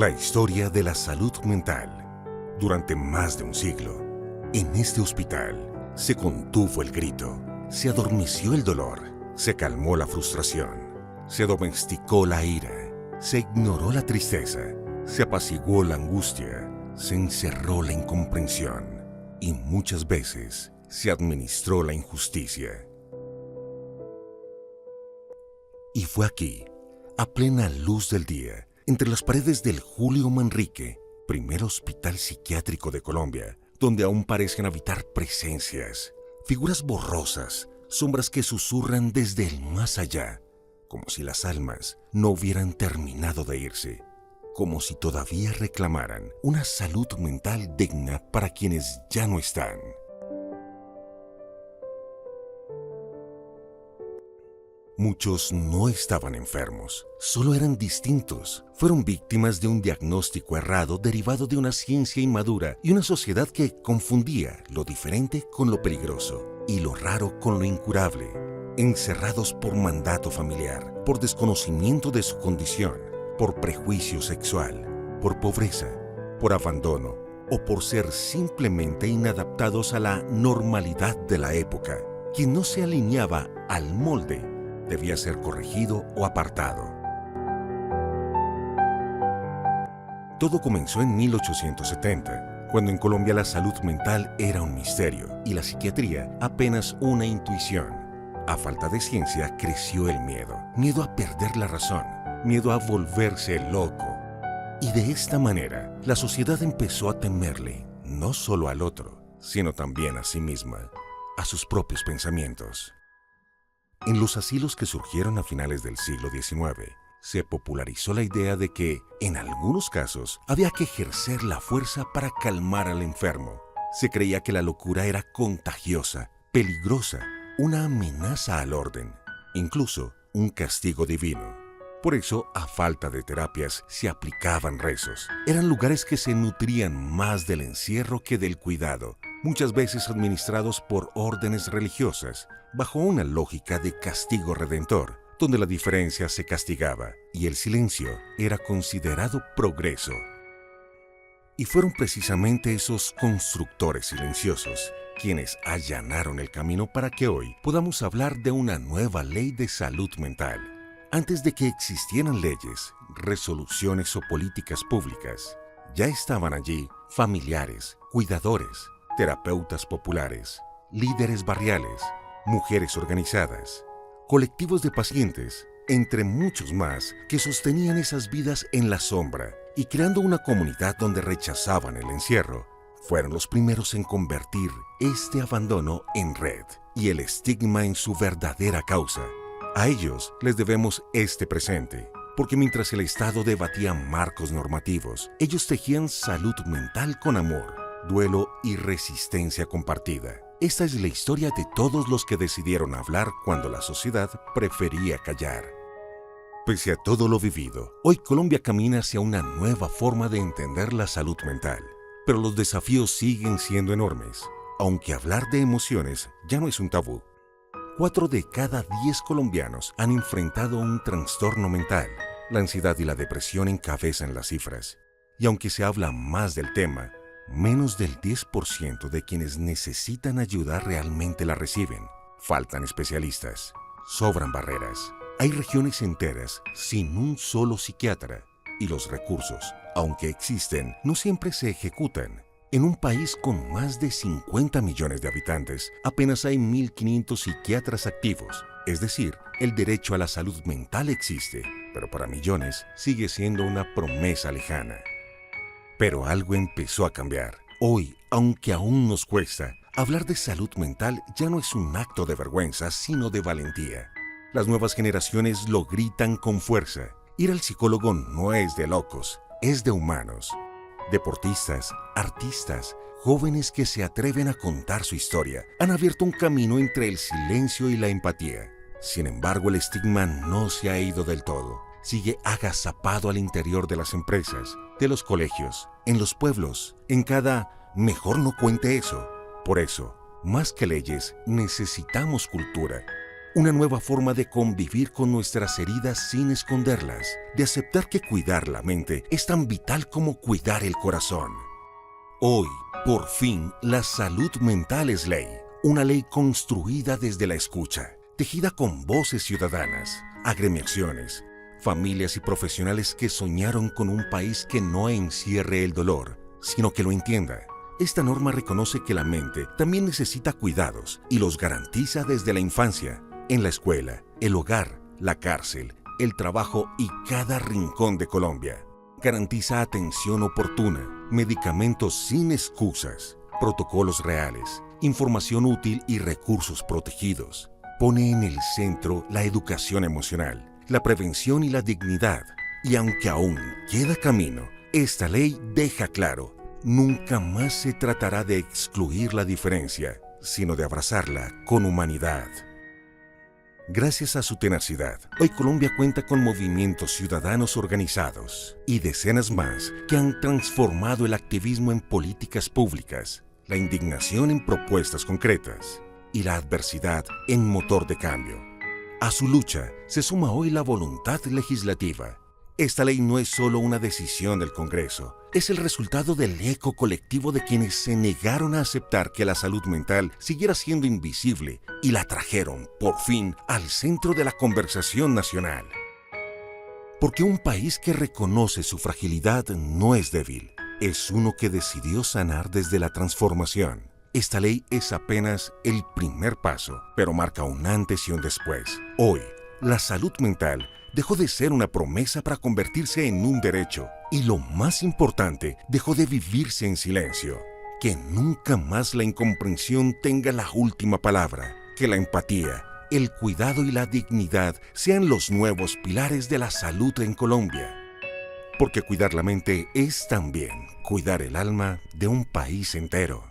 La historia de la salud mental. Durante más de un siglo, en este hospital se contuvo el grito, se adormeció el dolor, se calmó la frustración, se domesticó la ira, se ignoró la tristeza, se apaciguó la angustia, se encerró la incomprensión y muchas veces se administró la injusticia. Y fue aquí, a plena luz del día, entre las paredes del Julio Manrique, primer hospital psiquiátrico de Colombia, donde aún parecen habitar presencias, figuras borrosas, sombras que susurran desde el más allá, como si las almas no hubieran terminado de irse, como si todavía reclamaran una salud mental digna para quienes ya no están. Muchos no estaban enfermos, solo eran distintos. Fueron víctimas de un diagnóstico errado derivado de una ciencia inmadura y una sociedad que confundía lo diferente con lo peligroso y lo raro con lo incurable. Encerrados por mandato familiar, por desconocimiento de su condición, por prejuicio sexual, por pobreza, por abandono o por ser simplemente inadaptados a la normalidad de la época. Quien no se alineaba al molde debía ser corregido o apartado. Todo comenzó en 1870, cuando en Colombia la salud mental era un misterio y la psiquiatría apenas una intuición. A falta de ciencia creció el miedo, miedo a perder la razón, miedo a volverse loco. Y de esta manera, la sociedad empezó a temerle, no solo al otro, sino también a sí misma, a sus propios pensamientos. En los asilos que surgieron a finales del siglo XIX, se popularizó la idea de que, en algunos casos, había que ejercer la fuerza para calmar al enfermo. Se creía que la locura era contagiosa, peligrosa, una amenaza al orden, incluso un castigo divino. Por eso, a falta de terapias, se aplicaban rezos. Eran lugares que se nutrían más del encierro que del cuidado, muchas veces administrados por órdenes religiosas, bajo una lógica de castigo redentor, donde la diferencia se castigaba y el silencio era considerado progreso. Y fueron precisamente esos constructores silenciosos quienes allanaron el camino para que hoy podamos hablar de una nueva ley de salud mental. Antes de que existieran leyes, resoluciones o políticas públicas, ya estaban allí familiares, cuidadores, terapeutas populares, líderes barriales, mujeres organizadas, colectivos de pacientes, entre muchos más que sostenían esas vidas en la sombra y creando una comunidad donde rechazaban el encierro. Fueron los primeros en convertir este abandono en red y el estigma en su verdadera causa. A ellos les debemos este presente, porque mientras el Estado debatía marcos normativos, ellos tejían salud mental con amor, duelo y resistencia compartida. Esta es la historia de todos los que decidieron hablar cuando la sociedad prefería callar. Pese a todo lo vivido, hoy Colombia camina hacia una nueva forma de entender la salud mental. Pero los desafíos siguen siendo enormes, aunque hablar de emociones ya no es un tabú. 4 de cada 10 colombianos han enfrentado un trastorno mental. La ansiedad y la depresión encabezan las cifras. Y aunque se habla más del tema, menos del 10% de quienes necesitan ayuda realmente la reciben. Faltan especialistas. Sobran barreras. Hay regiones enteras sin un solo psiquiatra. Y los recursos, aunque existen, no siempre se ejecutan. En un país con más de 50 millones de habitantes, apenas hay 1.500 psiquiatras activos. Es decir, el derecho a la salud mental existe, pero para millones sigue siendo una promesa lejana. Pero algo empezó a cambiar. Hoy, aunque aún nos cuesta, hablar de salud mental ya no es un acto de vergüenza, sino de valentía. Las nuevas generaciones lo gritan con fuerza. Ir al psicólogo no es de locos, es de humanos. Deportistas, artistas, jóvenes que se atreven a contar su historia, han abierto un camino entre el silencio y la empatía. Sin embargo, el estigma no se ha ido del todo. Sigue agazapado al interior de las empresas, de los colegios, en los pueblos, en cada "mejor no cuente eso". Por eso, más que leyes, necesitamos cultura. Una nueva forma de convivir con nuestras heridas sin esconderlas, de aceptar que cuidar la mente es tan vital como cuidar el corazón. Hoy, por fin, la salud mental es ley. Una ley construida desde la escucha, tejida con voces ciudadanas, agremiaciones, familias y profesionales que soñaron con un país que no encierre el dolor, sino que lo entienda. Esta norma reconoce que la mente también necesita cuidados y los garantiza desde la infancia, en la escuela, el hogar, la cárcel, el trabajo y cada rincón de Colombia. Garantiza atención oportuna, medicamentos sin excusas, protocolos reales, información útil y recursos protegidos. Pone en el centro la educación emocional, la prevención y la dignidad. Y aunque aún queda camino, esta ley deja claro, nunca más se tratará de excluir la diferencia, sino de abrazarla con humanidad. Gracias a su tenacidad, hoy Colombia cuenta con movimientos ciudadanos organizados y decenas más que han transformado el activismo en políticas públicas, la indignación en propuestas concretas y la adversidad en motor de cambio. A su lucha se suma hoy la voluntad legislativa. Esta ley no es solo una decisión del Congreso, es el resultado del eco colectivo de quienes se negaron a aceptar que la salud mental siguiera siendo invisible y la trajeron, por fin, al centro de la conversación nacional. Porque un país que reconoce su fragilidad no es débil, es uno que decidió sanar desde la transformación. Esta ley es apenas el primer paso, pero marca un antes y un después. Hoy, la salud mental dejó de ser una promesa para convertirse en un derecho. Y lo más importante, dejó de vivirse en silencio. Que nunca más la incomprensión tenga la última palabra. Que la empatía, el cuidado y la dignidad sean los nuevos pilares de la salud en Colombia. Porque cuidar la mente es también cuidar el alma de un país entero.